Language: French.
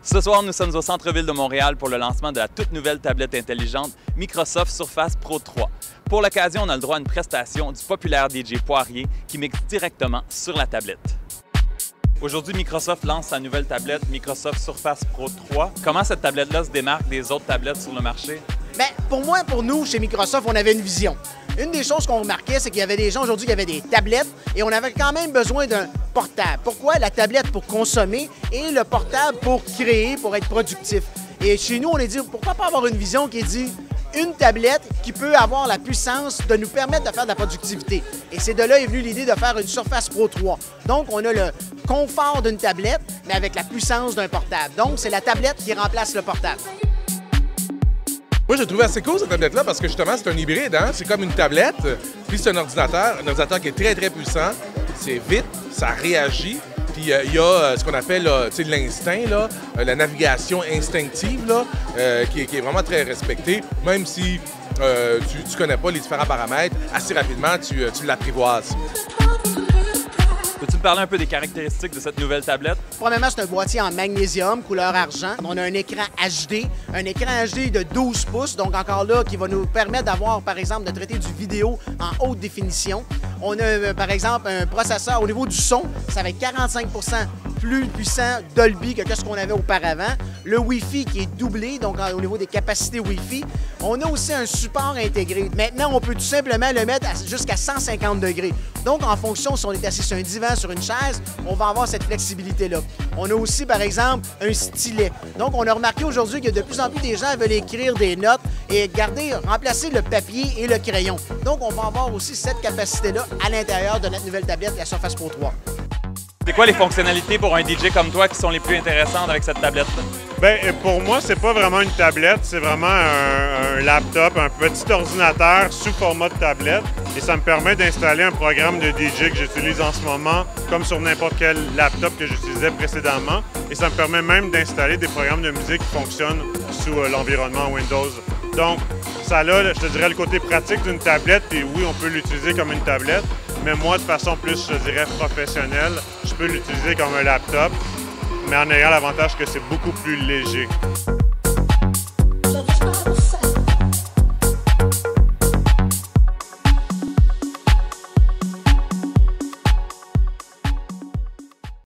Ce soir, nous sommes au centre-ville de Montréal pour le lancement de la toute nouvelle tablette intelligente Microsoft Surface Pro 3. Pour l'occasion, on a le droit à une prestation du populaire DJ Poirier qui mixe directement sur la tablette. Aujourd'hui, Microsoft lance sa nouvelle tablette Microsoft Surface Pro 3. Comment cette tablette-là se démarque des autres tablettes sur le marché? Bien, pour nous, chez Microsoft, on avait une vision. Une des choses qu'on remarquait, c'est qu'il y avait des gens aujourd'hui qui avaient des tablettes et on avait quand même besoin d'un portable. Pourquoi? La tablette pour consommer et le portable pour créer, pour être productif. Et chez nous, on a dit, pourquoi pas avoir une vision qui dit une tablette qui peut avoir la puissance de nous permettre de faire de la productivité. Et c'est de là est venue l'idée de faire une Surface Pro 3. Donc, on a le confort d'une tablette, mais avec la puissance d'un portable. Donc, c'est la tablette qui remplace le portable. Moi, j'ai trouvé assez cool cette tablette-là parce que justement, c'est un hybride, hein? C'est comme une tablette, puis c'est un ordinateur qui est très, très puissant. C'est vite, ça réagit, puis il y a ce qu'on appelle l'instinct, la navigation instinctive, qui est vraiment très respectée, même si tu ne connais pas les différents paramètres, assez rapidement, tu l'apprivoises. Peux-tu me parler un peu des caractéristiques de cette nouvelle tablette? Premièrement, c'est un boîtier en magnésium, couleur argent. On a un écran HD, de 12 pouces, donc encore là, qui va nous permettre d'avoir, par exemple, de traiter du vidéo en haute définition. On a, par exemple, un processeur au niveau du son, ça va être 45 plus puissant Dolby que ce qu'on avait auparavant. Le Wi-Fi qui est doublé, donc au niveau des capacités Wi-Fi. On a aussi un support intégré. Maintenant, on peut tout simplement le mettre jusqu'à 150 degrés. Donc, en fonction, si on est assis sur un divan, sur une chaise, on va avoir cette flexibilité-là. On a aussi, par exemple, un stylet. Donc, on a remarqué aujourd'hui que de plus en plus des gens veulent écrire des notes et remplacer le papier et le crayon. Donc, on va avoir aussi cette capacité-là à l'intérieur de notre nouvelle tablette, la Surface Pro 3. C'est quoi les fonctionnalités pour un DJ comme toi qui sont les plus intéressantes avec cette tablette-là? Bien, pour moi, c'est pas vraiment une tablette, c'est vraiment un laptop, un petit ordinateur sous format de tablette. Et ça me permet d'installer un programme de DJ que j'utilise en ce moment, comme sur n'importe quel laptop que j'utilisais précédemment. Et ça me permet même d'installer des programmes de musique qui fonctionnent sous l'environnement Windows. Donc, ça a, je te dirais, le côté pratique d'une tablette, et oui, on peut l'utiliser comme une tablette, mais moi, de façon plus, je dirais, professionnelle, je peux l'utiliser comme un laptop, mais en ayant l'avantage que c'est beaucoup plus léger.